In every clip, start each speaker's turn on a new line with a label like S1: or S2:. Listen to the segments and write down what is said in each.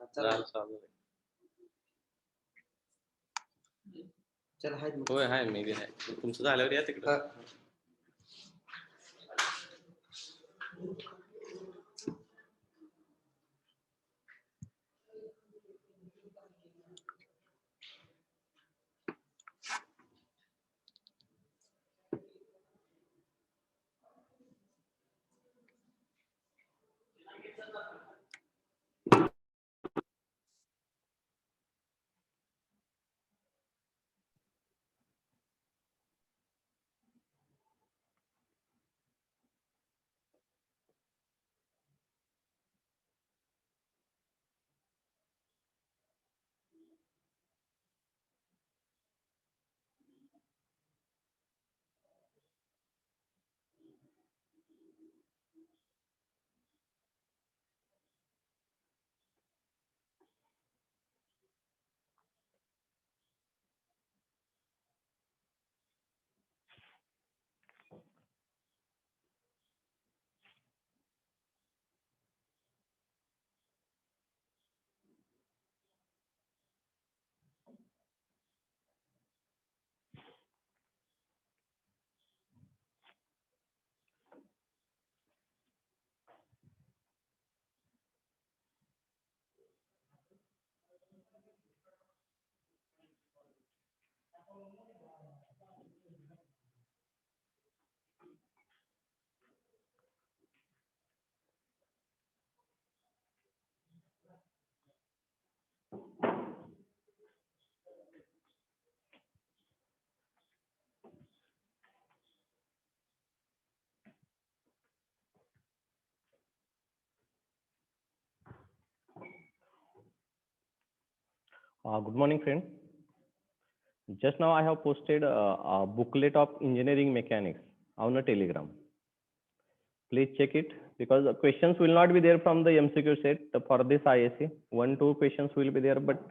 S1: चल हाय मी बी आहे. तुमचं झाल्यावर या तिकडं.
S2: Good morning, friend. Just now I have posted a booklet of engineering mechanics on a Telegram. Please check it because the questions will not be there from the MCQ set for this ISC. 1-2 questions will be there, but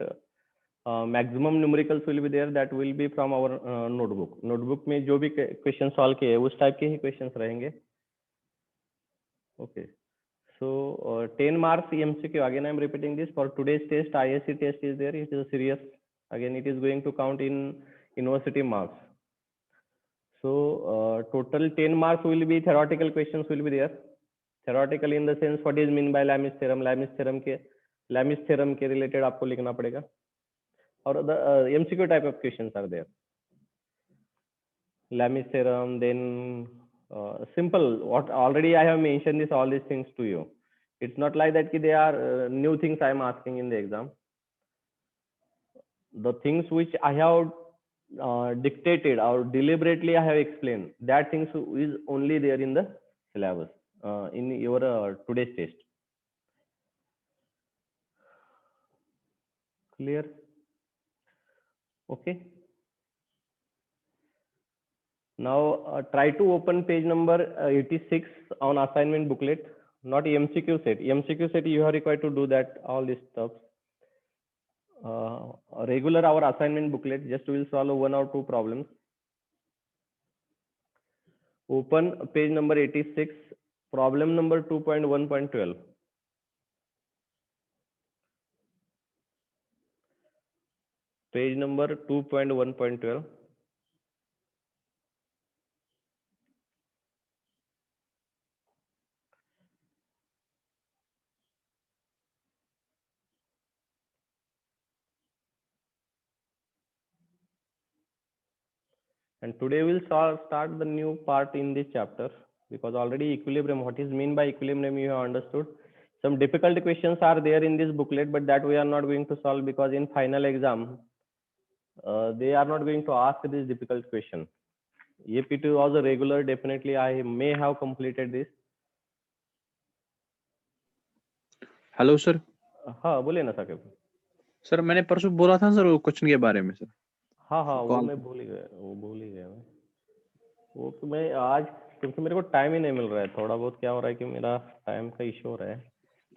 S2: maximum numericals will be there. That will be from our notebook. Notebook में जो भी question solve किए उस type के ही questions रहेंगे. Okay. So 10 marks MCQ. Again, I am repeating this for today's test. ISC test is there. It is a serious. Again, it is going to count in university marks. So total 10 marks will be theoretical questions will be there. Theoretical in the sense what is mean by Lami's theorem. Lami's theorem के related आपको लिखना पड़ेगा. और the MCQ type of questions are there. Lami's theorem, then simple. What already I have mentioned this all these things to you. It's not like that they are new things I am asking in the exam. The things which I have dictated or deliberately I have explained, that things is only there in the syllabus in your today's test. Clear? Okay. Now try to open page number 86 on assignment booklet, not MCQ set. MCQ set you are required to do that, all this stuff. Regular our assignment booklet, just we will solve 1 or 2 problems. Open page number 86, problem number 2.1.12. Page number 2.1.12. And today we'll start the new part in this chapter because already equilibrium, what is mean by equilibrium you have understood. Some difficult questions are there in this booklet, but that we are not going to solve because in final exam, they are not going to ask this difficult question. If it was a regular, definitely I may have completed this.
S3: Hello sir.
S2: हाँ बोलिए ना Saqib.
S3: Sir मैंने परसों बोला था sir वो question के बारे में सर.
S2: हाँ वो मैं भूल ही गया मैं. वो तो मैं आज क्योंकि मेरे को टाइम ही नहीं मिल रहा है, थोड़ा बहुत क्या हो रहा है कि मेरा टाइम का इश्यू हो रहा है,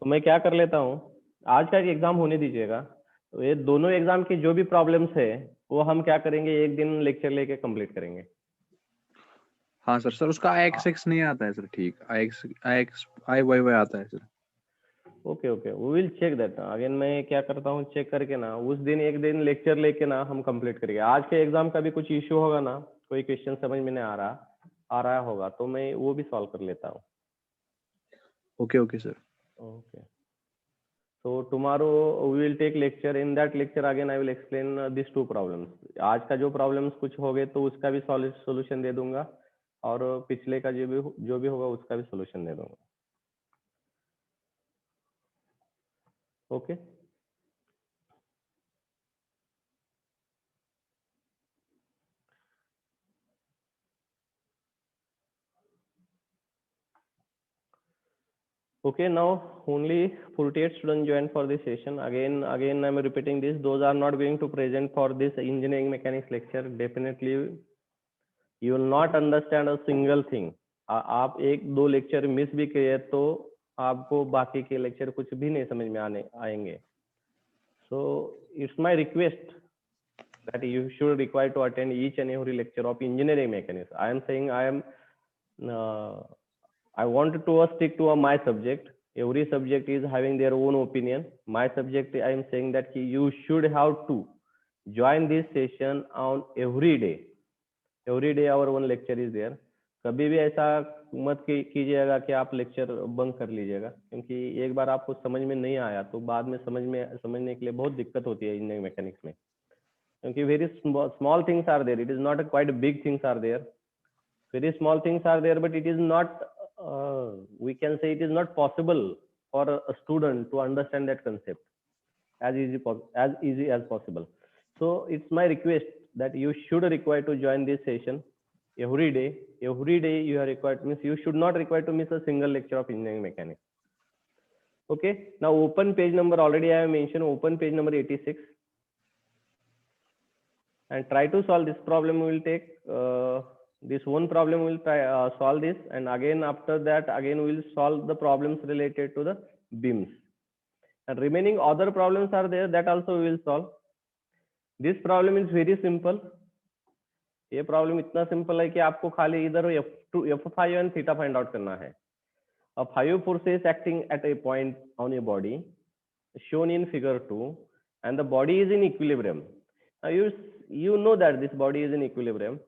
S2: तो मैं क्या कर लेता हूँ, आज का एग्जाम होने दीजिएगा, तो ये दोनों एग्जाम की जो भी प्रॉब्लम्स है वो हम क्या करेंगे, एक दिन लेक्चर लेके कंप्लीट करेंगे.
S3: हाँ सर. सर उसका IXX नहीं आता है सर. ठीक, IX IY आता है sir.
S2: Okay okay, we will check that again. मैं क्या करता हूँ, चेक करके ना उस दिन एक दिन लेक्चर लेके ना हम कंप्लीट करेंगे। आज के एग्जाम का भी कुछ इश्यू होगा ना, कोई क्वेश्चन समझ में नहीं आ रहा होगा तो मैं वो भी सॉल्व कर लेता हूँ।
S3: Okay okay sir.
S2: Okay, so tomorrow we will take lecture. In that lecture again I will explain these two problems. आज का जो problems कुछ हो गए तो उसका भी solution दे दूंगा, और पिछले का जो भी होगा उसका भी solution दे दूंगा। Okay Okay, now only 48 students joined for this session. Again I'm repeating this. Those are not going to present for this engineering mechanics lecture. Definitely you will not understand a single thing. आप एक दो lecture miss भी किए तो आपको बाकी के lecture कुछ भी नहीं समझ में आएंगे. So it's my request that you should require to attend each and every lecture of engineering mechanics. I am saying I want to stick to my subject. Every subject is having their own opinion. My subject, I am saying that you should have to join this session on every day. Every day our one lecture is there. कभी भी ऐसा मत कीजिएगा कि आप lecture bunk कर लीजिएगा, क्योंकि एक बार आपको समझ में नहीं आया तो बाद में समझने के लिए बहुत दिक्कत होती है इंजीनियरिंग मैकेनिक्स में, क्योंकि very small things are there. It is not quite big things are there. Very small things are there, but it is not, we can say it is not possible for a student to understand that concept as easy as possible. So it's my request that you should require to join this session every day. Every day you are required, means you should not require to miss a single lecture of engineering mechanics. Okay, now open page number, already I have mentioned, open page number 86 and try to solve this problem. We will take this one problem, we will try solve this, and again after that again we will solve the problems related to the beams, and remaining other problems are there, that also we will solve. This problem is very simple. ये problem इतना simple है कि आपको खाली इधर F5 and theta find out करना है. A 5 forces acting at a point on a body shown in figure 2, and the body is in equilibrium. Now you know that this body is in equilibrium.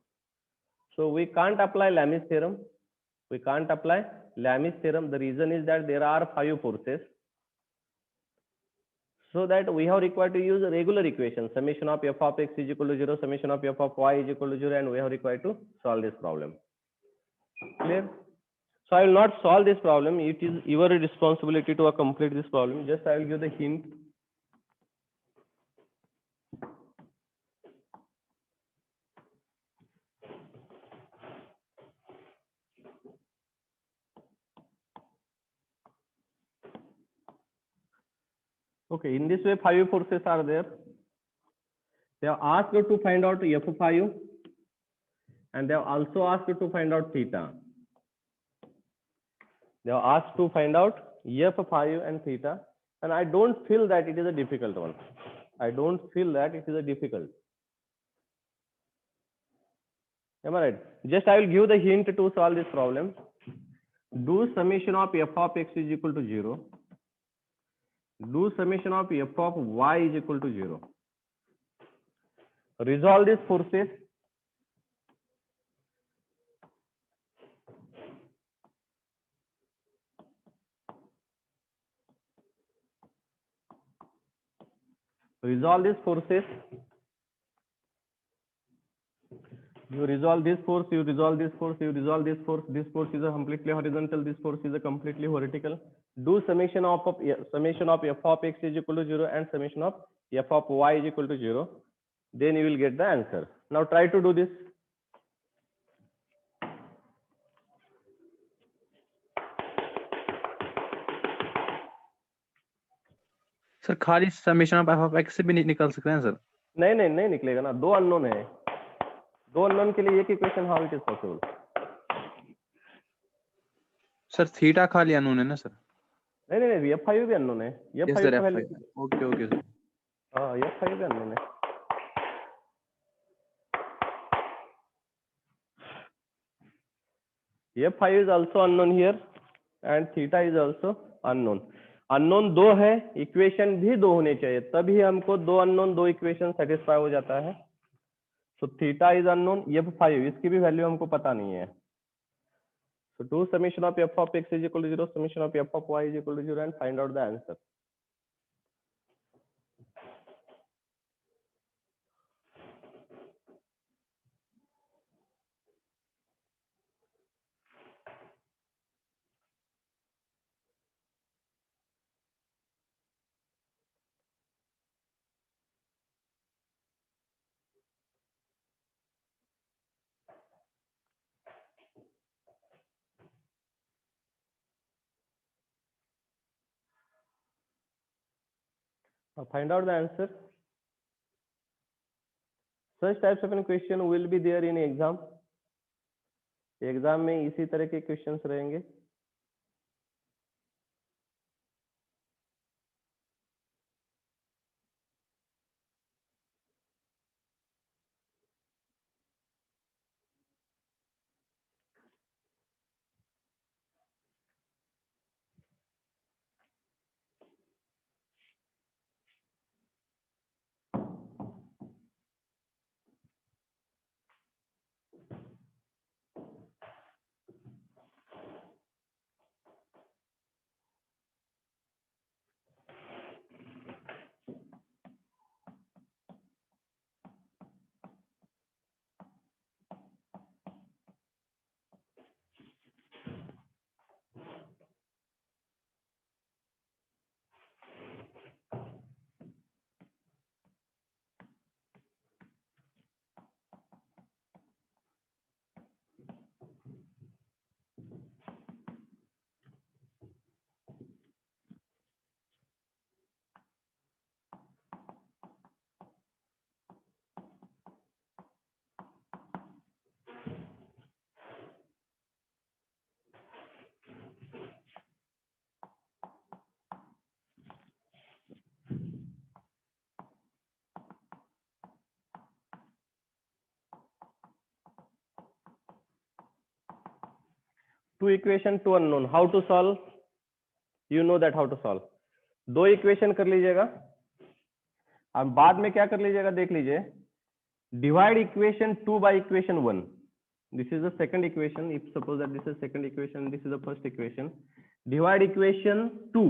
S2: So we can't apply Lami's theorem. We can't apply Lami's theorem. The reason is that there are 5 forces. So that we have required to use a regular equation. Summation of f of x is equal to 0, summation of f of y is equal to 0, and we have required to solve this problem. Clear? So I will not solve this problem. It is your responsibility to complete this problem. Just I will give the hint. Okay, in this way 5 forces are there. They have asked you to find out F5, and they have also asked you to find out theta. They have asked to find out F5 and theta, and I don't feel that it is a difficult one. I don't feel that it is a difficult. Am I right? Just I will give the hint to solve this problem. Do summation of f of x is equal to 0. Do summation of f of y is equal to 0. Resolve these forces. Resolve these forces. You resolve this force, you resolve this force, you resolve this force. This force is a completely horizontal, this force is a completely vertical. Do summation of f of x is equal to 0 and summation of f of y is equal to 0. Then you will get the answer. Now try to do this.
S3: Sir खाली summation of F of X से भी निकल सकते हैं sir?
S2: नहीं निकलेगा ना, दो अननोन है. दो अननोन के लिए एक equation, how it is possible?
S3: Sir theta खाली अननोन है ना सर?
S2: नहीं F5 भी अननोन है.
S3: F5 का वैल्यू ओके सर.
S2: हां F5 भी अननोन है. F5 is also unknown here, and theta is also unknown. Unknown 2 है, इक्वेशन भी 2 होने चाहिए, तभी हमको 2 अननोन 2 इक्वेशन सेटिस्फाई हो जाता है। So theta is unknown, f5 इसकी भी वैल्यू हमको पता नहीं है। So do summation of f of x is equal to 0, summation of f of y is equal to 0 and find out the answer. Find out the answer. Such types of question will be there in exam. Exam में इसी तरह के questions रहेंगे। Two equation two unknown, how to solve? You know that how to solve. 2 equation कर लीजिएगा, अब बाद में क्या कर लीजिएगा देख लीजिए। Divide equation 2 by equation 1। This is the second equation, if suppose that this is second equation, this is the first equation. Divide equation 2,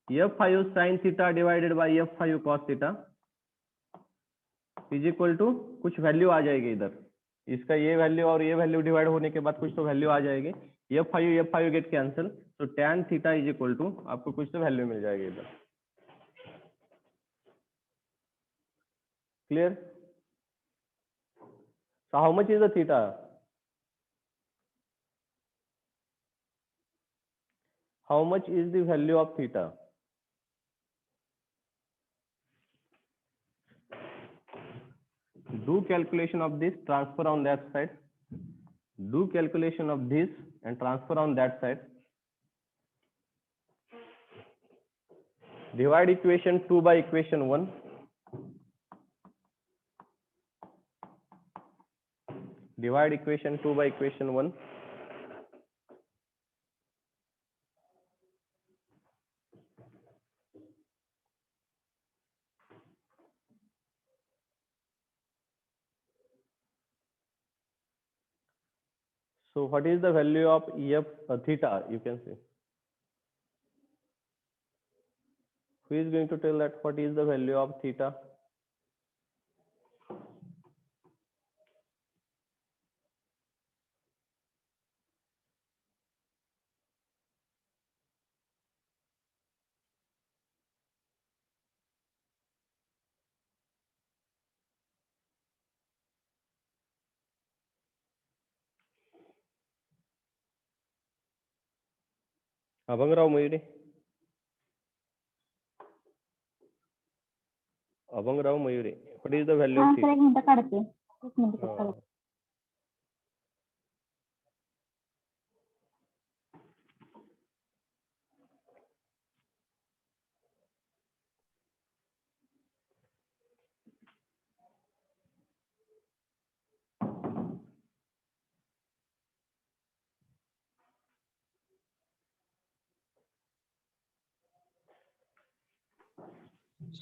S2: f5 sin theta divided by f5 cos theta is equal to कुछ value आ जाएगी इधर, इसका ये value और ये value divide होने के बाद कुछ तो वैल्यू आ जाएगी। f5 गेट कैंसिल, तो tan theta is equal to आपको कुछ तो वैल्यू मिल जाएगी इधर। Clear? So how much is the theta? How much is the value of theta? Do calculation of this, transfer on that side. Do calculation of this and transfer on that side. Divide equation 2 by equation 1. Divide equation 2 by equation 1. So what is the value of theta? You can see. Who is going to tell that what is the value of theta? Abangrao Mayuri. Abangrao Mayuri. What is the value of theta?
S4: एक minute काढते, एक minute काढते.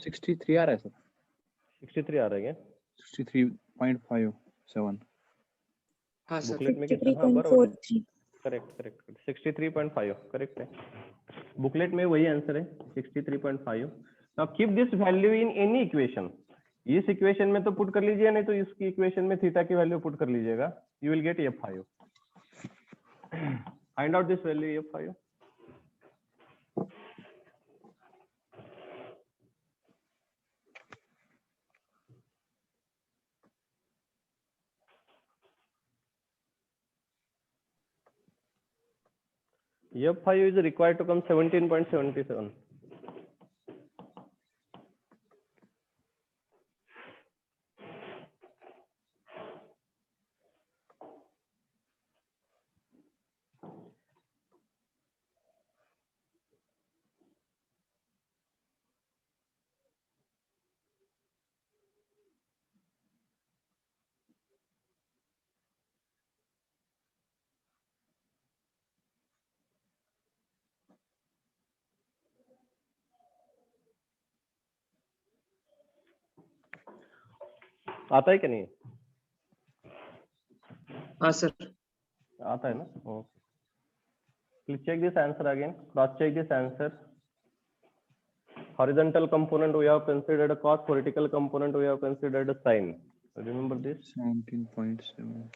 S3: 63 आ रहा है sir,
S2: 63 आ रहा है क्या?
S3: 63.57.
S1: हाँ सर
S2: बुकलेट में कितना? हाँ बराबर है,
S4: 63.43.
S2: करेक्ट करेक्ट 63.5 करेक्ट है, बुकलेट में वही आंसर है 63.5. Now keep this value in any equation. इस इक्वेशन में तो पुट कर लीजिए, नहीं तो इसकी इक्वेशन में थीटा की वैल्यू पुट कर लीजिएगा, you will get F5. Find out this value F5. F5 is required to come 17.77. आता है क्या नहीं?
S1: हाँ सर
S2: आता है ना? Okay. Please check this answer again. Cross check this answer. Horizontal component we have considered a cos. Vertical component we have considered a sin. Remember this.
S3: 17.7.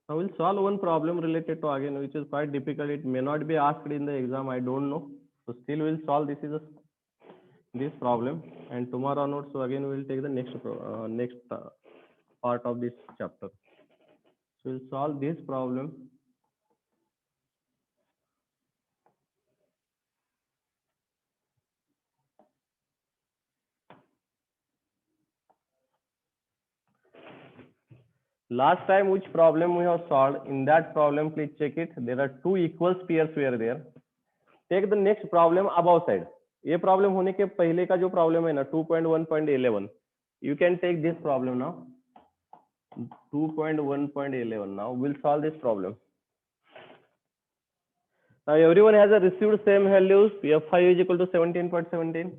S2: Now we'll solve one problem related to again, which is quite difficult. It may not be asked in the exam. I don't know. So still we'll solve this problem, and tomorrow onwards. So again we will take the next part of this chapter. So we'll solve this problem. Last time which problem we have solved, in that problem please check it. There are two equal spheres were there. Take the next problem above side. ये problem होने के पहले का जो problem है ना 2.1.11, you can take this problem now. 2.1.11. Now we'll solve this problem. Now everyone has a received same values. F5 is equal to 17.17,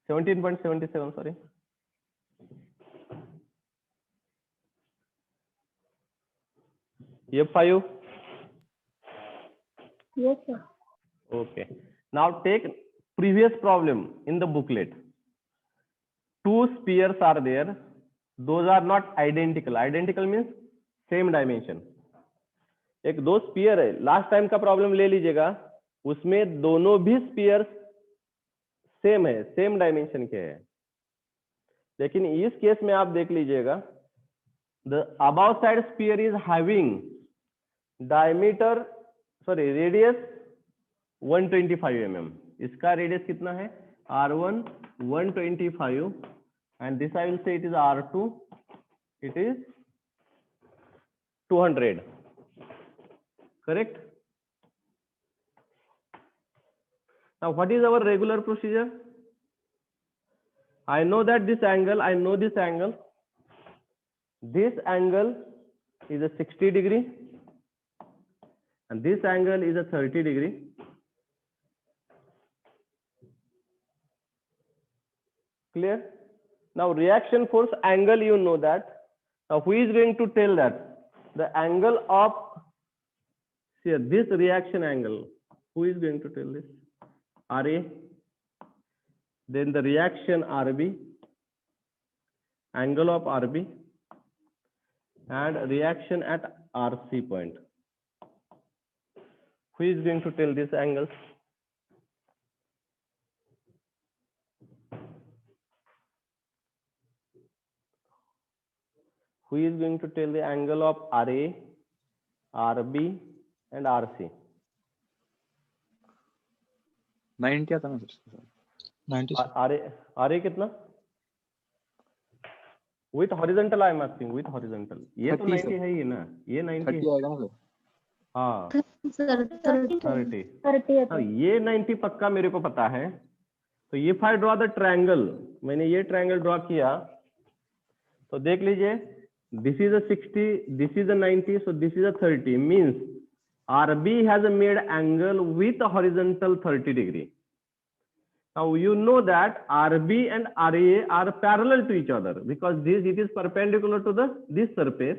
S2: 17.77, sorry. F5.
S4: Yes, sir.
S2: Okay. Now take previous problem in the booklet. Two spheres are there. Those are not identical. Identical means same dimension. एक दो spear है, last time का problem ले लीजिएगा, उसमें दोनों भी spear same है, सेम डायमेंशन के हैं. लेकिन इस केस में आप देख लीजिएगा, the above side sphere is having diameter, sorry radius 125 mm. इसका रेडियस कितना है? R1 125, and this I will say it is R2, it is 200. Correct? Now what is our regular procedure? I know that this angle, I know this angle. This angle is a 60 degree and this angle is a 30 degree. Clear? Now reaction force angle, you know that. Now who is going to tell that? The angle of, here, this reaction angle, who is going to tell this? RA, then the reaction RB, angle of RB, and reaction at RC point. Who is going to tell this angle? Who is going to tell the angle of RA, RB, and RC?
S3: 90 आता ना sir?
S5: 90
S2: RA कितना? With horizontal I am asking, with horizontal. ये तो 90 है ही ना, ये 90
S3: 30 आएगा ना सर?
S2: हाँ
S4: Sir,
S2: 30.
S4: 30.
S2: हाँ ये 90 पक्का मेरे को पता है. तो ये if I draw the triangle, मैंने ये ट्रायंगल ड्रॉ किया, तो देख लीजिए this is a 60, this is a 90, so this is a 30. Means RB has made angle with a horizontal 30 degree. Now you know that RB and RA are parallel to each other because it is perpendicular to this surface.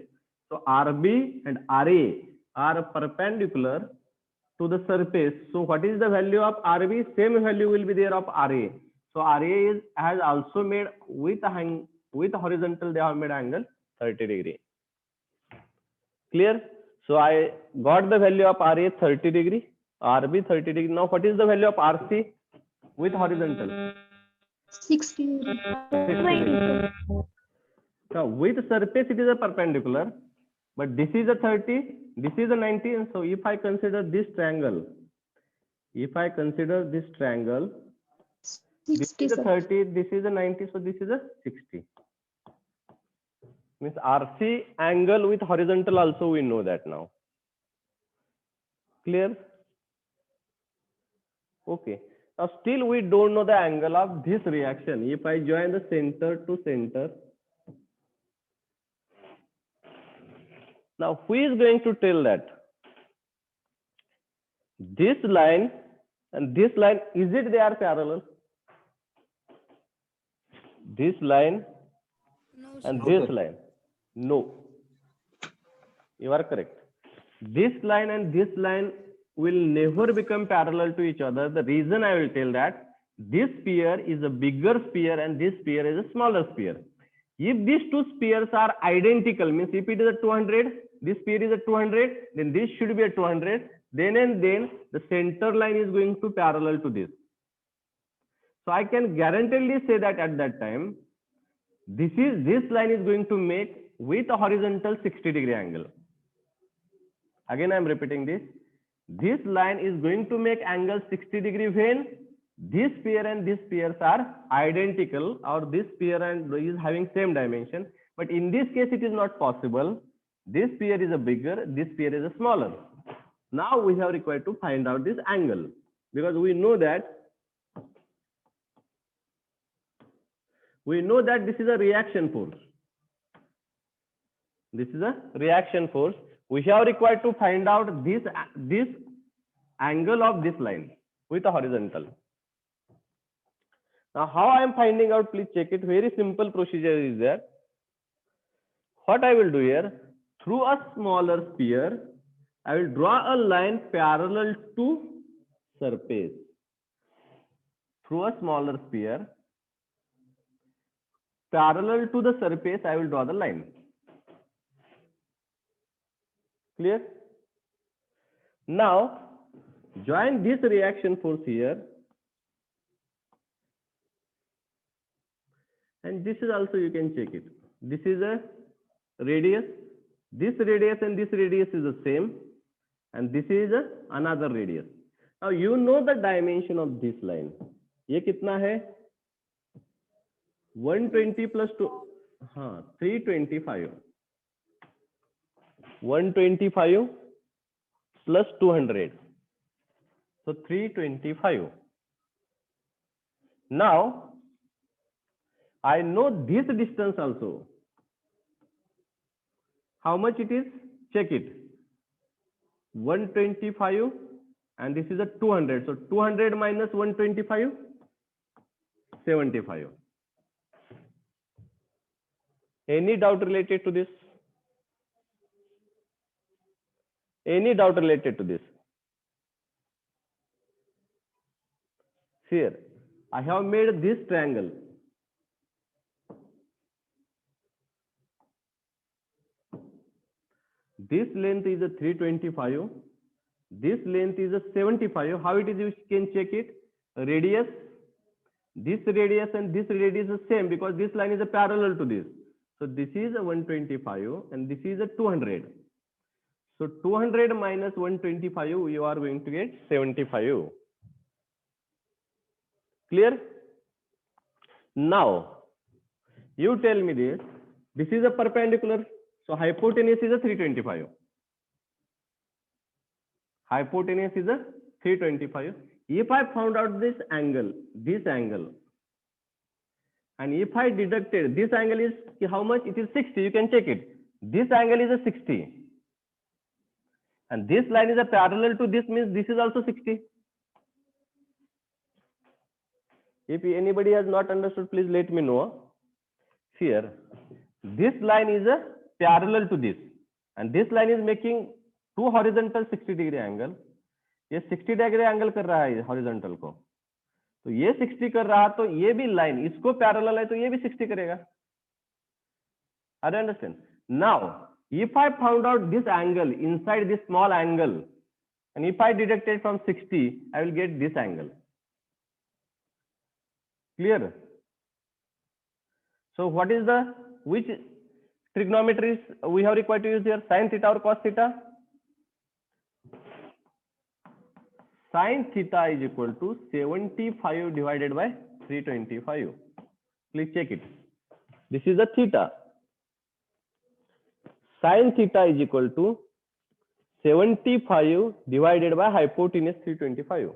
S2: So RB and RA are perpendicular to the surface. So what is the value of RB? Same value will be there of RA. So RA has also made with horizontal, they have made angle 30 degree. Clear? So I got the value of RA 30 degree, RB 30 degree. Now what is the value of RC with horizontal?
S4: 60.
S2: 90. Now with surface it is a perpendicular, but this is a 30, this is a 90, and so if I consider this triangle, this is a 30, this is a 90, so this is a 60. Means RC angle with horizontal also we know that now. Clear? Okay. Now still we don't know the angle of this reaction. If I join the center to center, now who is going to tell that? This line and this line, is it they are parallel? This line and this line? No. You are correct. This line and this line will never become parallel to each other. The reason I will tell that this sphere is a bigger sphere and this sphere is a smaller sphere. If these two spheres are identical, means if it is a 200, this sphere is a 200, then this should be a 200. Then and then the center line is going to parallel to this. So I can guaranteedly say that at that time, this line is going to make with a horizontal 60 degree angle. Again, I am repeating this. This line is going to make angle 60 degree when this sphere and this spheres are identical, or this sphere and is having same dimension. But in this case, it is not possible. This sphere is a bigger, this sphere is a smaller. Now we have required to find out this angle, because we know that this is a reaction force. This is a reaction force. We have required to find out this angle of this line with a horizontal. Now how I am finding out, please check it. Very simple procedure is there. What I will do here, through a smaller sphere, I will draw a line parallel to surface. Through a smaller sphere, parallel to the surface, I will draw the line. Clear? Now, join this reaction force here. And this is also, you can check it. This is a radius. This radius and this radius is the same. And this is another radius. Now, you know the dimension of this line. ये कितना है? 120 plus 2, 325. 125 plus 200. So 325. Now, I know this distance also. How much it is? Check it. 125 and this is a 200. So 200 minus 125, 75. Any doubt related to this? Any doubt related to this? Here, I have made this triangle. This length is a 325. This length is a 75. How it is? You can check it. Radius. This radius and this radius is the same because this line is a parallel to this. So this is a 125 and this is a 200. So 200 minus 125, you are going to get 75. Clear? Now, you tell me this. This is a perpendicular. So hypotenuse is a 325. Hypotenuse is a 325. If I found out this angle, and if I deducted, this angle is how much? It is 60. You can check it. this angle is a 60 and this line is a parallel to this, means this is also 60. If anybody has not understood, please let me know. Here, this line is a parallel to this and this line is making two horizontal 60-degree angle. ये 60-degree angle कर रहा है horizontal को, तो ये 60 कर रहा, तो ये भी line इसको parallel है तो ये भी 60 करेगा. Are you understand? Now, if I found out this angle inside this small angle, and if I deduct it from 60, I will get this angle. Clear? So what is the, which trigonometries we have required to use here? Sin theta or cos theta? Sin theta is equal to 75 divided by 325. Please check it. This is the theta. Sin theta is equal to 75 divided by hypotenuse 325.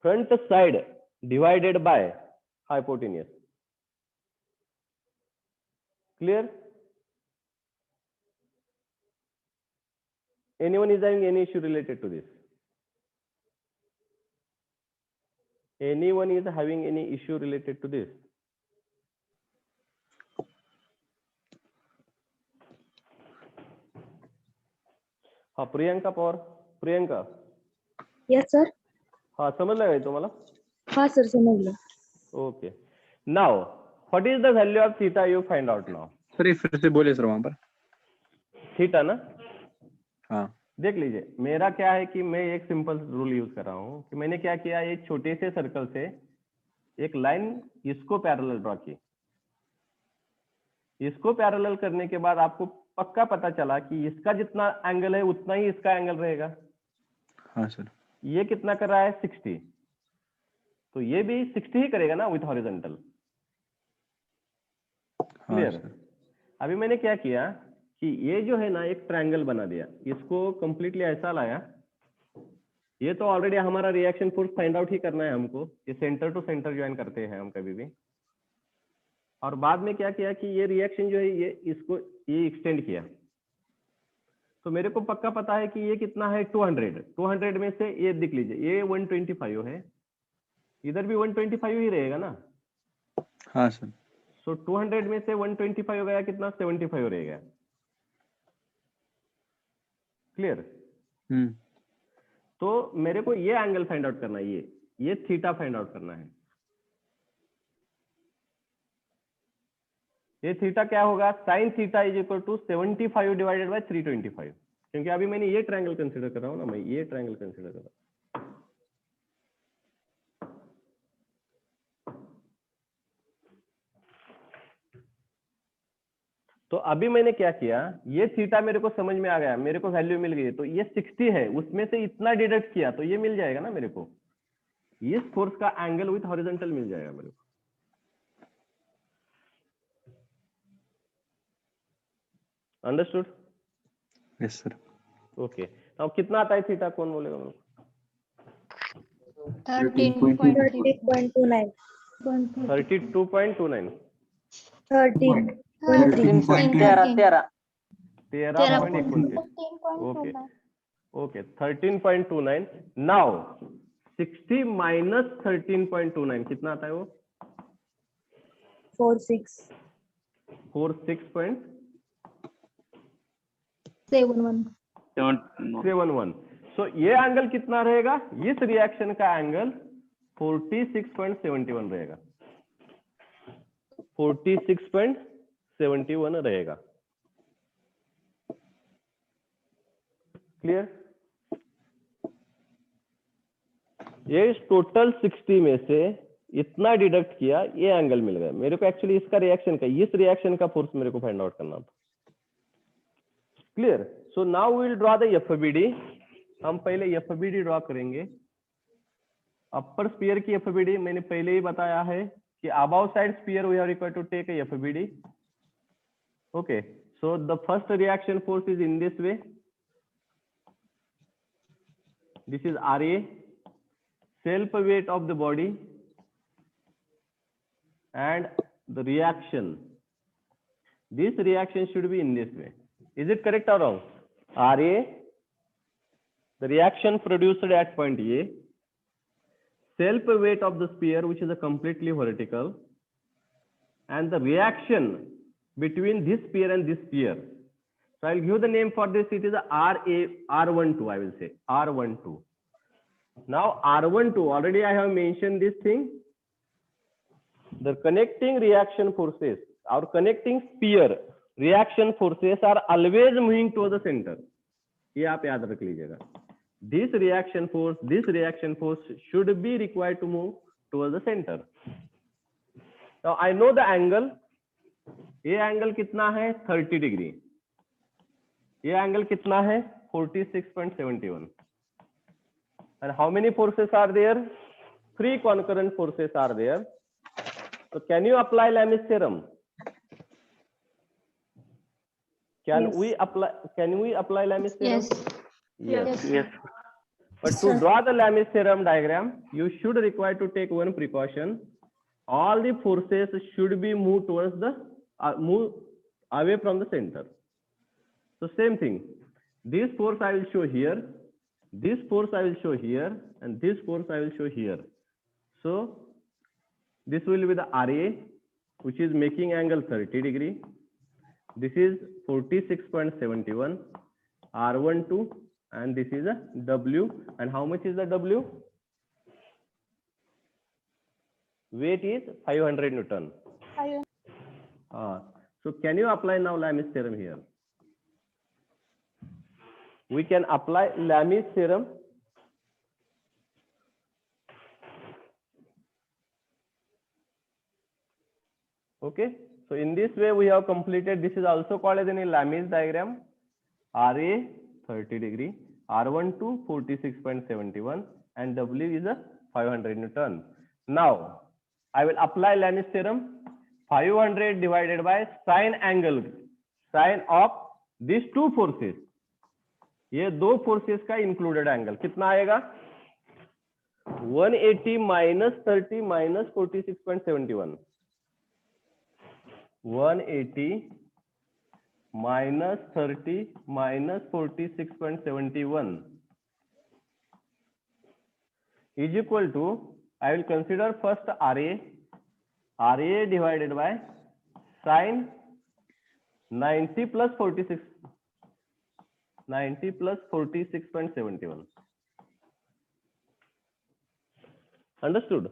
S2: Front side divided by hypotenuse. Clear? Anyone is having any issue related to this? Anyone is having any issue related to this? हाँ Priyanka Pawar, Priyanka.
S4: Yes, sir.
S2: हाँ समझ लगा तुम्हाला?
S4: हाँ sir समजलं.
S2: Okay. Now, what is the value of theta you find out now?
S3: Sir ये फिर से बोले सर वहां पर.
S2: थीटा ना?
S3: हाँ.
S2: देख लीजिए, मेरा क्या है कि मैं एक सिंपल रूल यूज कर रहा हूँ कि मैंने क्या किया, एक छोटे से सर्कल से एक लाइन इसको पैरेलल ड्रॉ की. इसको पैरेलल करने के बाद आपको पक्का पता चला कि इसका जितना एंगल है उतना ही इसका एंगल रहेगा.
S3: हाँ सर.
S2: ये कितना कर रहा है 60, तो ये भी 60 ही करेगा ना विथ हॉरिजॉन्टल. क्लियर? अभी मैंने क्या किया कि ये जो है ना एक ट्रायंगल बना दिया, इसको कंप्लीटली ऐसा लाया. ये तो ऑलरेडी हमारा रिएक्शन फोर्स फाइंड आउट ही करना है हमको, ये सेंटर टू सेंटर ज्वाइन करते हैं हम कभी भी. और बाद में क्या किया कि ये रिएक्शन जो है ये इसको ये एक्सटेंड किया, तो मेरे को पक्का पता है कि ये कितना है 200 में से ये देख लीजिए ये 125 है, इधर भी 125 ही रहेगा ना.
S3: हाँ सर.
S2: सो 200 में से 125 गया, कितना 75 रहेगा. क्लियर? तो मेरे को ये एंगल फाइंड आउट करना है, ये थीटा फाइंड आउट करना है. ये थीटा क्या होगा, sine theta is equal to 75 divided by 325. क्योंकि अभी मैंने ये ट्रायंगल कंसीडर कर रहा हूं ना, मैं ये ट्रायंगल कंसीडर कर रहा हूं. तो अभी मैंने क्या किया, ये थीटा मेरे को समझ में आ गया, मेरे को वैल्यू मिल गई, तो ये 60 है, उसमें से इतना डिडक्ट किया तो ये मिल जाएगा ना मेरे को. इस फोर्स का एंगल विथ हॉरिजॉन्टल मिल जाएगा मेरे को. अंडरस्टूड?
S3: Yes sir.
S2: ओके. अब कितना आता है थीटा, कौन बोलेगा मेरे को?
S4: 13.29.
S2: 32.29. 13.29. Okay okay 13.29. नाउ 60 माइनस 13.29 कितना आता है वो? 46.71. सो ये एंगल कितना रहेगा, इस रिएक्शन का एंगल 46.71 रहेगा. 46.71 रहेगा. क्लियर? ये टोटल 60 में से इतना डिडक्ट किया, ये एंगल मिल गया मेरे को. एक्चुअली इसका रिएक्शन का, इस रिएक्शन का फोर्स मेरे को फाइंड आउट करना था. Clear? So now we will draw the FBD. हम पहले एफबीडी ड्रॉ करेंगे. अपर स्फीयर की एफबीडी मैंने पहले ही बताया है कि above side sphere we are required to take a FBD. Okay, so the first reaction force is in this way. This is RA, self weight of the body, and the reaction. this reaction should be in this way. Is it correct or wrong? Ra, the reaction produced at point A, self weight of the sphere, which is a completely vertical, and the reaction between this sphere and this sphere. So I'll give the name for this. It is a R12, I will say R12. Now R12, already I have mentioned this thing. The connecting reaction forces or connecting sphere reaction forces are always moving to the center. ये आप याद रख लीजिएगा. This reaction force should be required to move towards the center. Now I know the angle. ये angle कितना है? 30 degree. ये angle कितना है? 46.71. And how many forces are there? 3 concurrent forces are there. So can you apply Lami's theorem? Can we apply Lami's theorem?
S4: Yes.
S2: But to draw the Lami's theorem diagram, you should require to take one precaution. All the forces should be moved towards the move away from the center. So same thing. This force I will show here. This force I will show here, and this force I will show here. So this will be the RA, which is making angle 30 degree. This is 46.71, R12, and this is a W. And how much is the W? Weight is 500 Newton. So can you apply now Lami's theorem here? We can apply Lami's theorem. Okay, so in this way we have completed. This is also called as any Lami's diagram. RA 30 degree, R12 46.71, and W is a 500 Newton. Now I will apply Lami's theorem. 500 divided by sine angle, sine of these two forces. ये दो forces का included angle कितना आएगा? 180 minus 30 minus 46.71. 180 minus 30 minus 46.71 is equal to, I will consider first RA divided by sine 90 plus 46. 90 plus 46.71. Understood?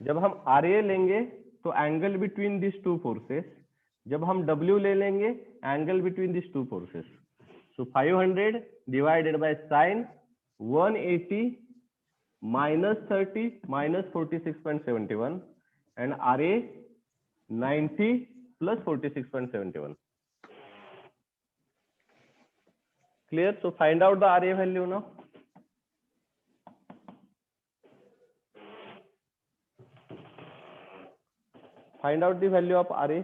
S2: जब हम RA लेंगे तो angle between this two forces, जब हम W ले लेंगे angle between this two forces. So 500 divided by sine 180 minus 30 minus 46.71 and RA 90 plus 46.71. Clear? So find out the RA value now. Find out the value of RA.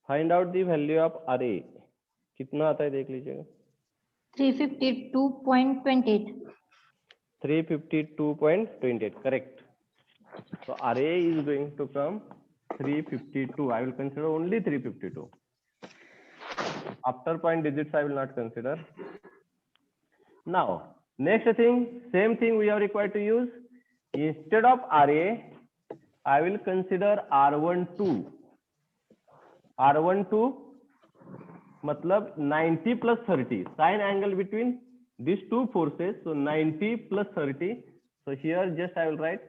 S2: Find out the value of RA. कितना आता है देख लीजिएगा.
S4: 352.28.
S2: 352.28. correct. So RA is going to come 352. I will consider only 352. After point digits I will not consider. Now next thing, same thing we are required to use. Instead of RA I will consider R12. R12 मतलब 90 plus 30, sine angle between these two forces. So 90 plus 30. So here just I will write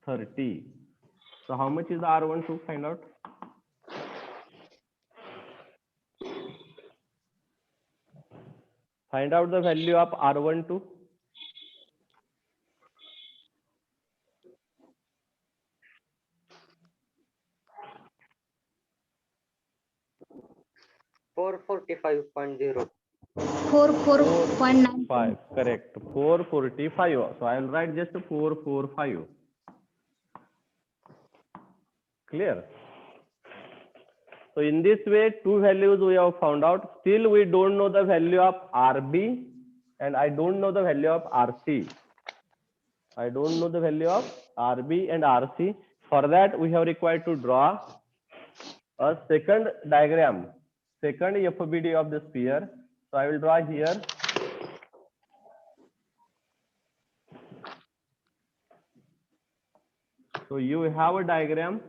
S2: 30. So how much is the R12? Find out. Find out the value of R12.
S5: $445.0.
S4: 4.9.
S2: 5, correct. 445. So I will write just 445. Clear? So in this way, two values we have found out. Still, we don't know the value of RB, and I don't know the value of RC. I don't know the value of RB and RC. For that, we have required to draw a second diagram, second FBD of the sphere. So I will draw here. So you have a diagram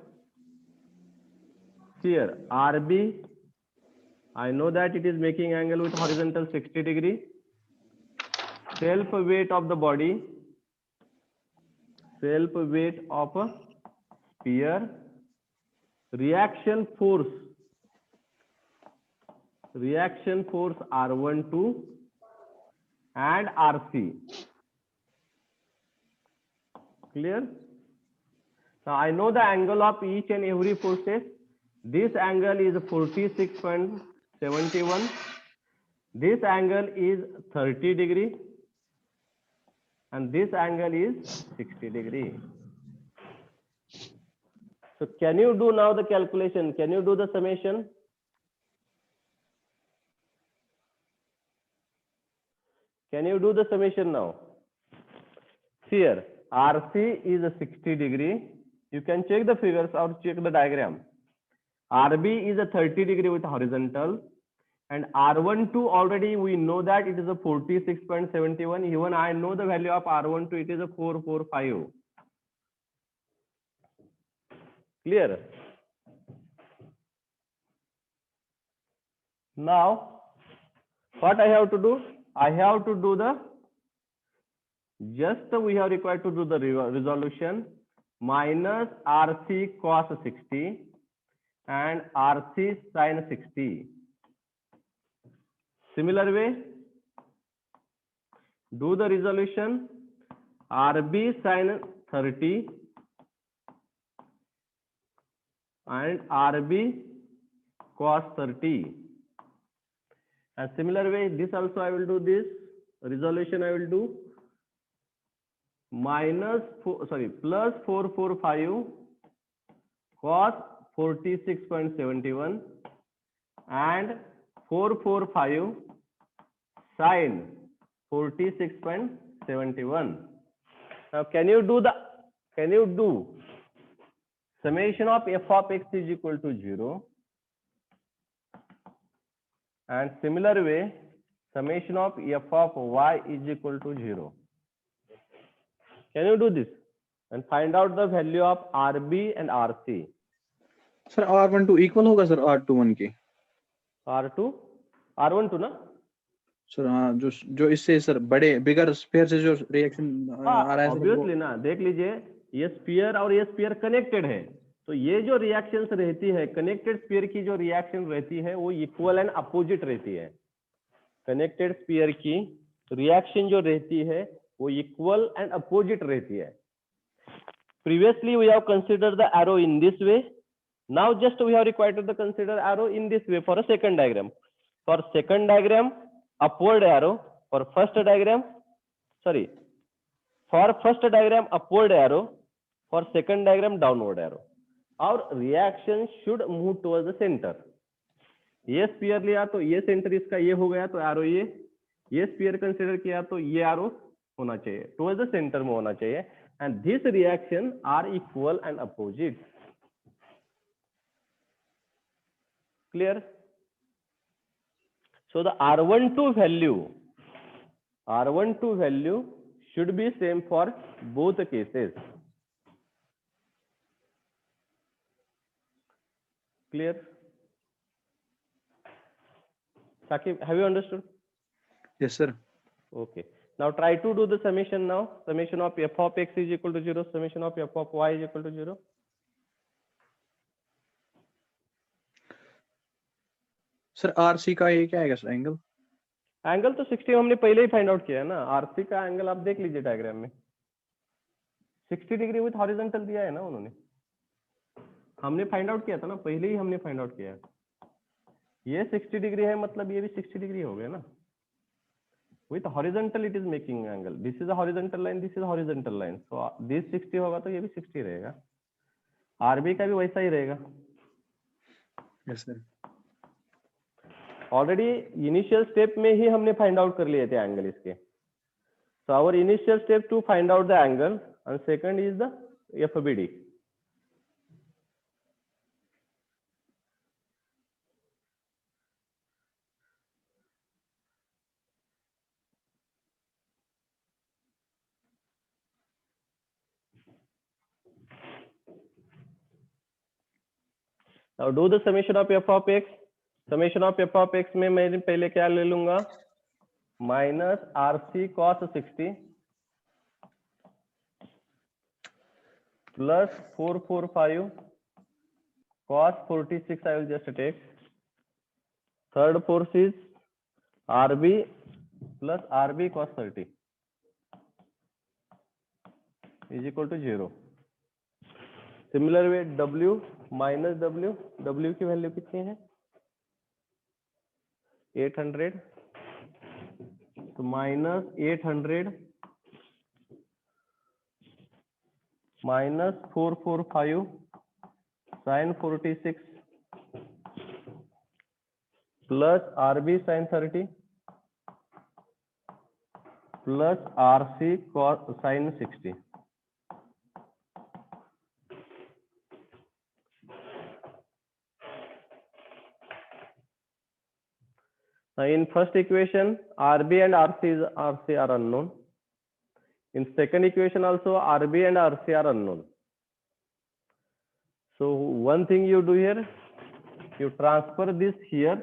S2: here. RB, I know that it is making angle with horizontal 60 degree. Self weight of the body, self weight of a sphere, reaction force R12 and RC. Clear? Now I know the angle of each and every forces. This angle is 46.71. This angle is 30 degree. And this angle is 60 degree. So can you do now the calculation? Can you do the summation? Can you do the summation now? Here, RC is a 60 degree. You can check the figures or check the diagram. RB is a 30 degree with horizontal. And R12 already we know that it is a 46.71. Even I know the value of R12, it is a 445. Clear? Now, what I have to do? I have to do the, we have required to do the resolution minus RC cos 60 and RC sin 60. Similar way, do the resolution RB sin 30 and RB cos 30. And similar way, this also I will do this resolution. I will do plus 445 cos 46.71 and 445 sin 46.71. Now can you do summation of f of x is equal to 0, and similar way summation of f of y is equal to 0. Can you do this and find out the value of RB and RC?
S3: Sir R12 equal होगा sir R21 के?
S2: R12 ना
S3: sir हाँ, जो इससे sir बड़े बिगर sphere से जो reaction आ रहा है
S2: ऑब्वियसली ना, देख लीजिए ये स्फीयर और ये स्फीयर कनेक्टेड है, तो ये जो रिएक्शंस रहती है कनेक्टेड स्फीयर की जो रिएक्शन रहती है वो इक्वल एंड अपोजिट रहती है. कनेक्टेड स्फीयर की रिएक्शन जो रहती है वो इक्वल एंड अपोजिट रहती है. Previously we have considered the arrow in this way. Now just we have required to consider arrow in this way for a second diagram. For second diagram, upward arrow. For first diagram, upward arrow. For second diagram, downward arrow. Our reaction should move towards the center. ये sphere लिया तो ये centre इसका ये हो गया तो arrow ये स्फीयर कंसीडर किया तो ये एरो होना चाहिए, टुवर्ड्स द सेंटर में होना चाहिए. And this reaction are equal and opposite. Clear? So the R12 value should be same for both cases. Clear? Sakib, have you understood?
S3: Yes, sir.
S2: Okay. Now try to do the summation now. Summation of f of x is equal to 0. Summation of f of y is equal to 0.
S3: Sir RC का ये क्या है sir angle?
S2: Angle तो 60 हमने पहले ही find out किया है ना. RC का एंगल आप देख लीजिए डायग्राम में 60 डिग्री विथ हॉरिजॉन्टल दिया है ना उन्होंने. हमने फाइंड आउट किया था ना, पहले ही हमने फाइंड आउट किया है. ये 60 डिग्री है मतलब ये भी 60 डिग्री हो गया ना. with horizontal it is making angle. This is a horizontal line, this is a horizontal line. So this 60 होगा तो ये भी 60 रहेगा. RB का भी वैसा ही रहेगा.
S3: Yes sir.
S2: Already initial step में ही हमने फाइंड आउट कर लिए थे एंगल इसके. So our initial step to find out the angle and second is the FBD. Now do the summation of f of x. Summation of f of x में मैं पहले क्या ले लूंगा, minus RC cos 60 plus 445 cos 46. I will just take. Third force is RB plus RB cos 30 is equal to 0. Similar way W minus W, W की value कितनी है 800, तो minus 800 minus 445 sin 46 plus RB sin 30 plus RC cos sin 60. Now in first equation RB and RC are unknown. In second equation also RB and RC are unknown. So one thing you do here, you transfer this here,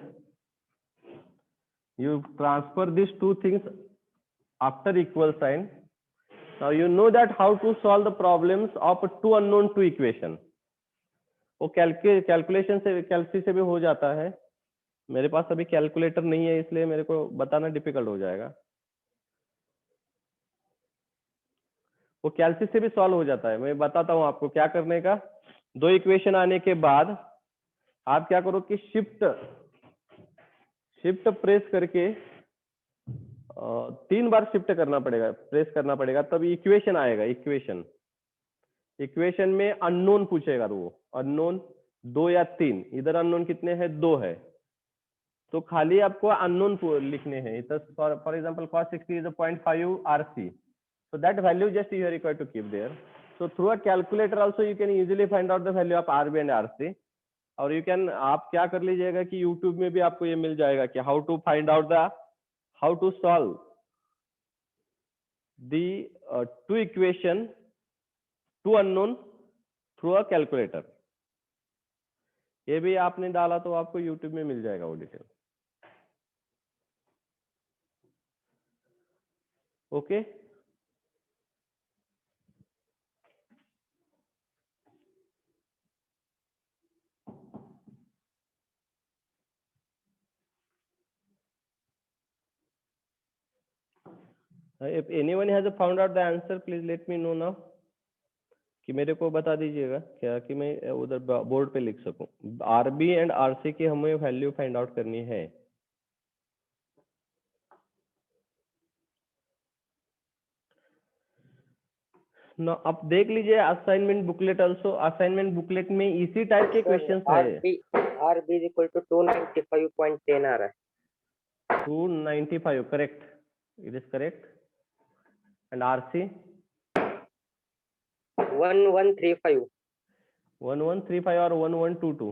S2: you transfer these two things after equal sign. Now you know that how to solve the problems of two unknown two equation. वो calculation से कैलसी से भी हो जाता है. मेरे पास अभी calculator नहीं है इसलिए मेरे को बताना डिफिकल्ट हो जाएगा. वो कैलसी से भी सॉल्व हो जाता है. मैं बताता हूँ आपको क्या करने का. दो इक्वेशन आने के बाद आप क्या करो कि शिफ्ट प्रेस करके 3 बार शिफ्ट करना पड़ेगा, प्रेस करना पड़ेगा, तब इक्वेशन आएगा. इक्वेशन में अननोन पूछेगा. तो वो अननोन 2 या 3, इधर अननोन कितने हैं 2 है, तो खाली आपको अननोन लिखने हैं. For example cos 60 is a 0.5 RC, so that value just you are required to keep there. So through a calculator also you can easily find out the value of RB and RC. और you can, आप क्या कर लीजिएगा कि YouTube में भी आपको ये मिल जाएगा कि how to find out the, how to solve the two equation, two unknown through a calculator. ये भी आपने डाला तो आपको YouTube में मिल जाएगा वो detail. Okay if anyone has found out the answer please let me know now. कि मेरे को बता दीजिएगा क्या कि मैं उधर बोर्ड पे लिख सकूं. RB एंड RC की हमें वैल्यू फाइंड आउट करनी है. ना आप देख लीजिए assignment booklet also. Assignment booklet में इसी टाइप के क्वेश्चंस है.
S5: RB is equal to 295.10 आ रहा है.
S2: 295 correct, it is correct. And RC
S5: 1135.
S2: 1135 और 1122.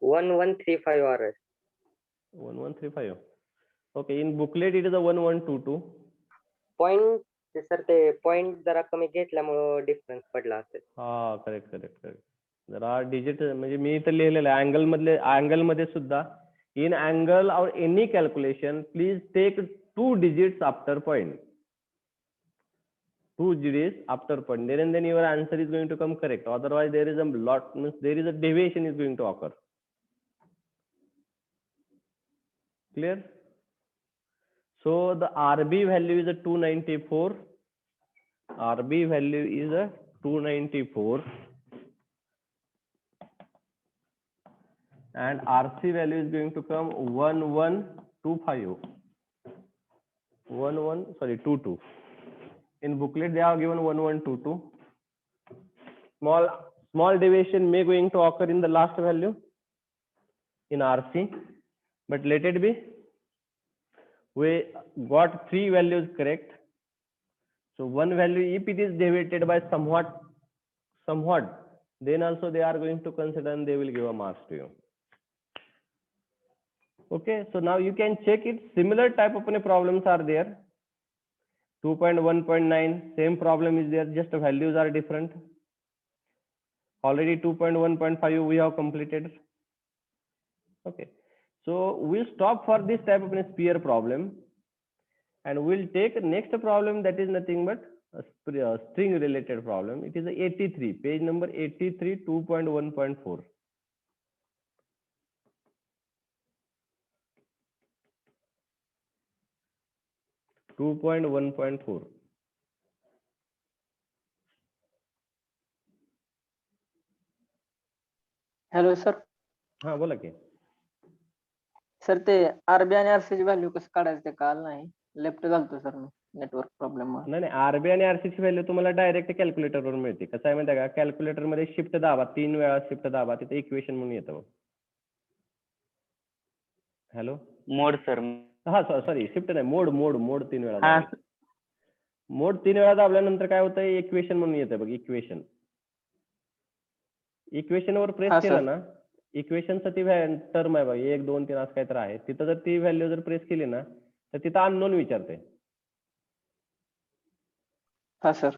S5: 1135 आ रहा है.
S2: 1135. Okay, in booklet it is a 1122.
S5: Point sir ते पॉइंट जरा कमी घेतल्यामुळे डिफरन्स पडला असेल.
S2: हा करेक्ट. जरा डिजिट म्हणजे मी इथे लिहिलेलं आहे अँगल मध्ये सुद्धा. इन अँगल और any calculation please take 2 digits after point. 2 digits after point. Then your answer is going to come correct. Otherwise there is a lot, means there is a deviation is going to occur. Clear? So the RB value is a 294. RB value is a 294. And RC value is going to come 1125. 22. In booklet they have given 1122. Small deviation may going to occur in the last value in RC, but let it be. We got 3 values correct. So one value, if it is deviated by somewhat, then also they are going to consider and they will give a marks to you. Okay, so now you can check it. Similar type of problems are there. 2.1.9, same problem is there, just the values are different. Already 2.1.5 we have completed. Okay, so we'll stop for this type of a sphere problem, and we'll take next problem that is nothing but a string related problem. It is a 83, page number 83, 2.1.4.
S6: Hello sir.
S2: हा बोला की.
S6: Sir ते RB आणि RC ची value कसं काढायचं ते कळलं नाही. लेफ्ट घालतो सर मी नेटवर्क प्रॉब्लेम मुळे.
S2: नाही आरबी आणि आरसी ची व्हॅल्यू तुम्हाला डायरेक्ट कॅल्क्युलेटर वरून मिळते. कसं आहे माहिती आहे का, कॅल्क्युलेटर मध्ये शिफ्ट दाबा, 3 वेळा शिफ्ट दाबा, तिथे इक्वेशन म्हणून येतं. Hello
S6: mode sir.
S2: हा सॉरी शिफ्ट नाही, मोड 3 वेळा दाबा. मोड 3 वेळा दाबल्यानंतर काय होतं, इक्वेशन म्हणून येतं बघ. इक्वेशन वर प्रेस केलं ना, इक्वेशनचं ती टर्म आहे बघ, 1 2 3 असं काहीतरी आहे, तिथं जर ती व्हॅल्यू जर प्रेस केली ना तर तिथं अननोन विचारते.
S6: हा सर.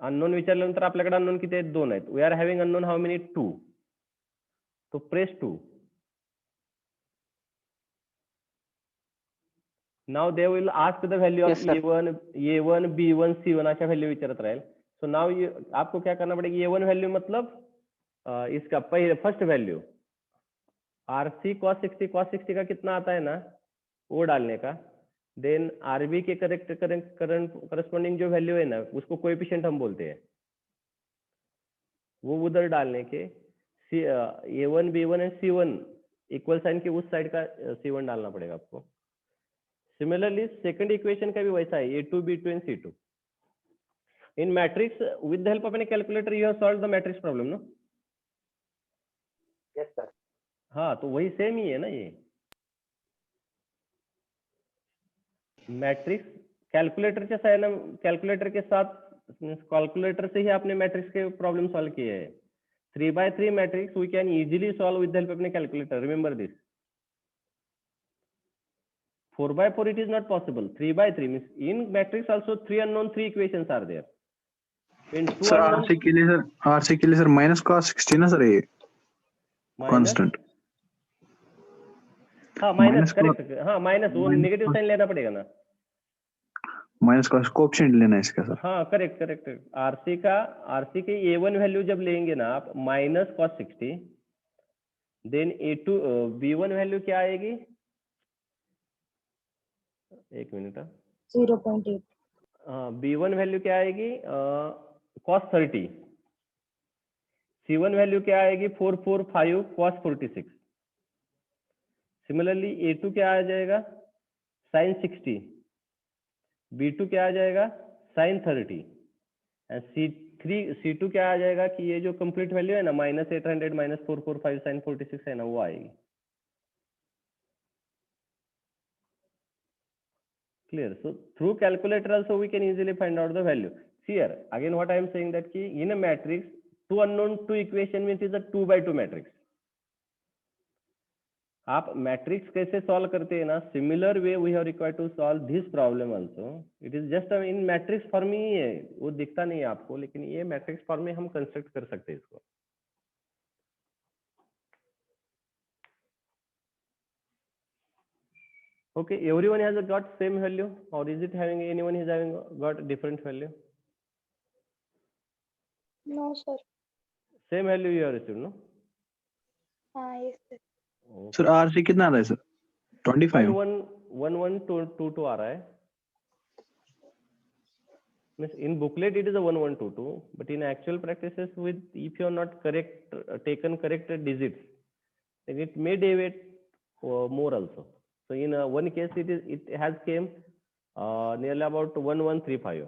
S2: अननोन विचारल्यानंतर आपल्याकडे अननोन किती आहेत, 2 आहेत. We are having unknown how many, 2. तो press 2. Now they will ask the value of A1 B1 C1 अशा व्हॅल्यू विचारत राहील. सो नाउ आपको क्या करना पड़ेगा, A1 वैल्यू मतलब इसका पहले फर्स्ट वैल्यू RC cos 60 का कितना आता है ना, वो डालने का. देन RB के करस्पॉन्डिंग जो वैल्यू है ना, उसको कोएफिशिएंट हम बोलते हैं, वो उधर डालने के. A1 B1 and C1 equal sign के उस साइड का C1 डालना पड़ेगा आपको. सिमिलरली सेकंड इक्वेशन का भी वैसा है, A2 B2 and C2. In matrix with the help of any calculator you have solve the matrix problem, no?
S5: Yes sir.
S2: हाँ, तो वही सेम ही है ना ये मैट्रिक्स. कैलकुलेटर के साथ, कैलकुलेटर के साथ, कैलकुलेटर से ही आपने मैट्रिक्स के प्रॉब्लम सॉल्व किए हैं. 3x3 matrix we can easily solve with the help of any calculator. Remember this. 4x4 it is not possible. 3x3 means in matrix also 3 unknown, 3 equations are there. In 2
S3: sir
S2: unknown,
S3: RC के लिए sir minus cos 60 ना sir, ये constant.
S2: हाँ minus correct. हाँ minus, वो negative sign लेना पड़ेगा ना,
S3: माइनस का कोएफिशिएंट लेना है इसका सर.
S2: हाँ करेक्ट. आरसी के A1 वैल्यू जब लेंगे ना आप minus cos 60, then A2 B1 value क्या आएगी, 1 मिनट,
S4: 0.8.
S2: B1 वैल्यू क्या आएगी, cos 30. C1 वैल्यू क्या आएगी, 445 cos 46. सिमिलरली A2 क्या आ जाएगा, sin 60. B2 क्या आ जाएगा, sin 30. एंड C2 क्या आ जाएगा कि ये जो कंप्लीट वैल्यू है ना, -800 -445 sin 46 है ना, वो आएगी. Clear? So through calculator also we can easily find out the value. See here again what I am saying that ki in a matrix 2 unknown 2 equation means is a 2x2 matrix. आप matrix कैसे solve करते हैं ना, similar way we have required to solve this problem also. It is just in matrix form ही है, वो दिखता नहीं है आपको, लेकिन ये मैट्रिक्स फॉर्म में हम कंस्ट्रक्ट कर सकते हैं इसको. Okay, everyone has got same value, or is it having anyone is having got different value?
S4: No, sir.
S2: Same value you have received, no?
S4: Yes, sir.
S2: Okay.
S3: Sir RC कितना आ रहा है sir? 25.
S2: 1122 आ रहा है. Means in booklet it is a 1122, but in actual practices with if you are not taken correct digits, then it may deviate more also. So in one case it has came Nearly about 1135.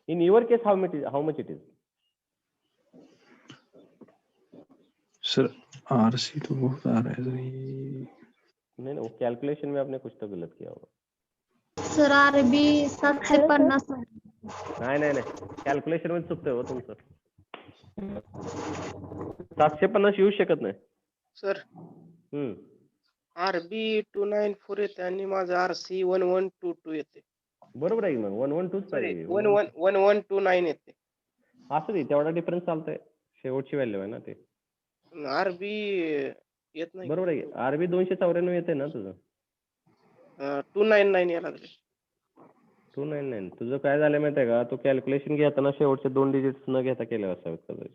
S2: In your case, how much it is?
S3: Sir RC तो बहुत आ रहा है sir ये।
S2: नहीं वो calculation में आपने कुछ तो गलत किया होगा।
S4: सर आरबी 750
S2: नाही कॅल्क्युलेशन मध्ये चुकतंय हो तुमचं। 750 येऊ शकत नाही
S7: सर
S2: हम्म
S7: आरबी 294 येते आणि माझं आरसी 1122 येते.
S2: बरोबर आहे मग 112
S7: सॉरी
S2: पाहिजे
S7: 1129 येते.
S2: असू दे तेवढा डिफरन्स चालतंय शेवटची व्हॅल्यू आहे ना ते
S7: आरबी येत नाही.
S2: बरोबर आहे आरबी 294 येते ना तुझं
S7: 299 यायला लागले.
S2: 299 तुझं काय झालं माहिती आहे का तू कॅल्क्युलेशन घेताना शेवटचे 2 डिजिट्स न घेता केले असावेत कदाचित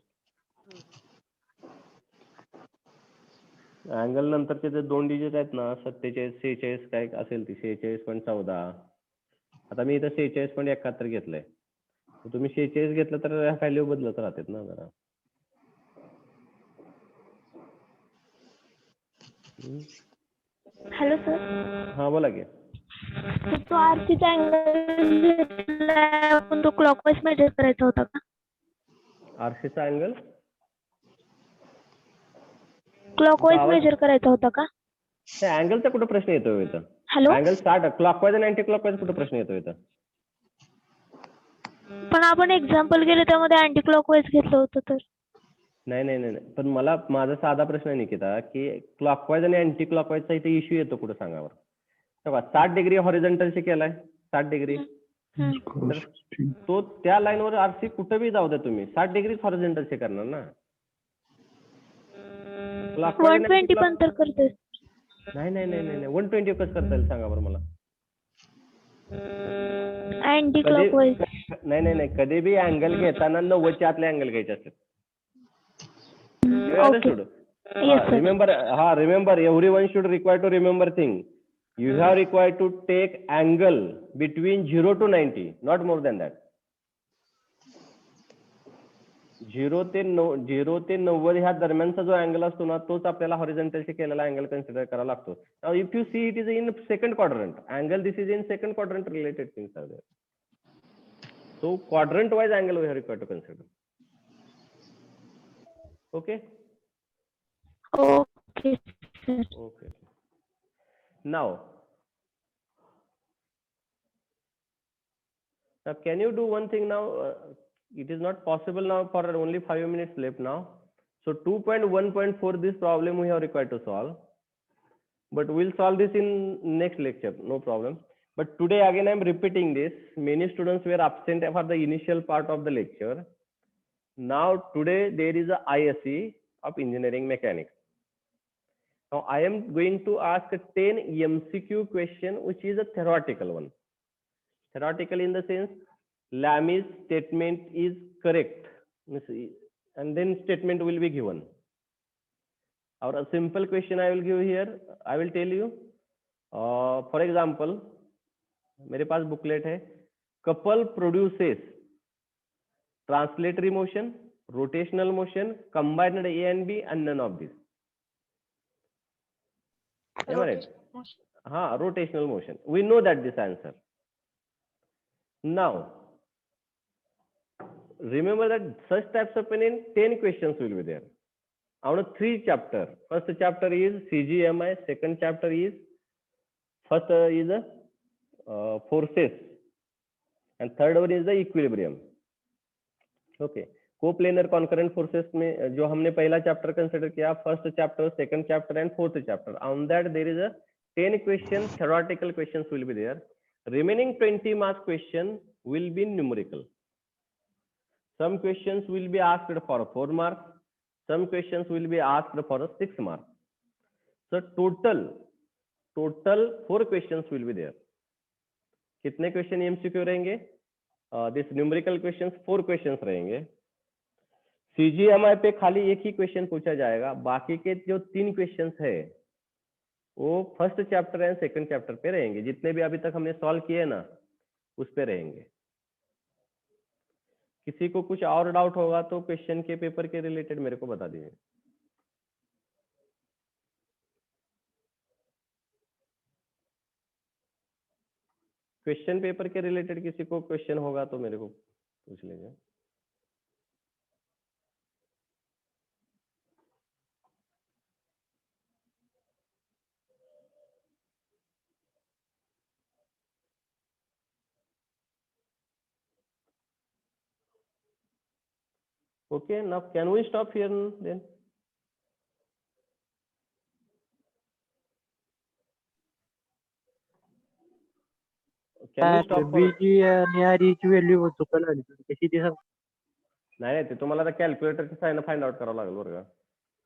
S2: अँगल नंतरचे जे 2 डिजिट आहेत ना 47 46 काय असेल ती 46.14 आता मी इथं 46.71 घेतलंय तुम्ही 46 घेतलं तर व्हॅल्यू बदलत राहतात ना जरा
S4: हॅलो सर
S2: हा बोला की
S4: तो आरसीचा अँगल आपण तो क्लॉकवाईज मेजर करायचा होता का
S2: आरसीचा अँगल
S4: क्लॉकवाईज मेजर करायचा होता का
S2: अँगलचा कुठं प्रश्न येतो इथं
S4: हॅलो
S2: अँगल 60 क्लॉकवाईज आणि अँटी क्लॉकवाईज कुठं प्रश्न येतो इथं
S4: पण आपण एक्झाम्पल गेले त्यामध्ये अँटी क्लॉकवाईज घेतलं होतं तर
S2: नाही पण मला माझा साधा प्रश्न आहे निकिता की क्लॉकवाईज आणि अँटी क्लॉकवाईजचा इथे इश्यू येतो कुठं सांगा बरं तेव्हा 60 डिग्री हॉरिझॉन्टलशी केलाय 60 डिग्री तर तो त्या लाईनवर आरसी कुठं बी जाऊ द्या तुम्ही 60 डिग्री हॉरिझॉन्टलशी करणार ना
S4: 120 पण तर करते
S2: नाही 120 कसं करता येईल सांगा बरं मला
S4: अँटी क्लॉकवाईज
S2: नाही कधी बी अँगल घेताना 90 च्या आतले अँगल घ्यायचे असतात remember everyone should require to remember thing you have required to take angle between 0 to 90 not more than that 0 ते 90 ह्या दरम्यानचा जो अँगल असतो ना तोच आपल्याला हॉरिझॉन्टलशी केलेला अँगल कन्सिडर करावा लागतो now if you see it is in second quadrant angle this is in second quadrant related things are there so quadrant wise angle we have required to consider okay
S4: okay
S2: now can you do one thing now it is not possible now for only 5 minutes left now so 2.1.4 this problem we have required to solve but we'll solve this in next lecture no problem but today again I am repeating this many students were absent for the initial part of the lecture now today there is a ISE of engineering mechanics now I am going to ask a 10 MCQ question which is a theoretical one theoretical in the sense Lami's statement is correct and then statement will be given or a simple question I will give here I will tell you for example मेरे पास booklet है couple produces translatory motion rotational motion combined A and B and none of this am I right rotational motion we know that this answer now remember that such types of in 10 questions will be there out of 3 chapter first chapter is CGMI second chapter is first is forces and third one is the equilibrium okay coplanar concurrent forces में जो हमने पहला chapter consider किया first chapter second chapter and fourth chapter on that there is a 10 question theoretical questions will be there remaining 20 mark question will be numerical some questions will be asked for 4 marks some questions will be asked for 6 marks so total 4 questions will be there कितने question MCQ रहेंगे this numerical questions 4 questions रहेंगे सीजीएमआई पे खाली एक ही question पूछा जाएगा बाकी के जो 3 क्वेश्चंस है वो first chapter and second chapter पे रहेंगे जितने भी अभी तक हमने सॉल्व किए ना उस पे रहेंगे किसी को कुछ और डाउट होगा तो क्वेश्चन के पेपर के रिलेटेड मेरे को बता दीजिए क्वेश्चन पेपर के रिलेटेड किसी को क्वेश्चन होगा तो मेरे को पूछ लीजिए। Okay, now can we stop here then? Can we stop for?
S3: आणि आरची व्हॅल्यू चुकायला लागली कशी ती सर?
S2: नाही ते तुम्हाला आता कॅल्क्युलेटरची साईन फाइंड आउट करावं लागेल बरं का.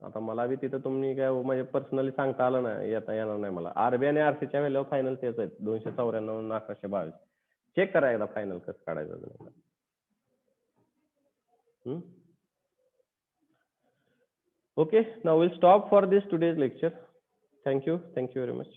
S2: आता मला बी तिथं तुम्ही काय म्हणजे पर्सनली सांगता आलं नाही, येता येणार नाही मला. आरबी आणि आरसीच्या व्हॅल्यू फायनल तेच आहेत, 294 आणि 1122. चेक करा एकदा फायनल कसं काढायचं. Okay, now we'll stop for this today's lecture. Thank you very much.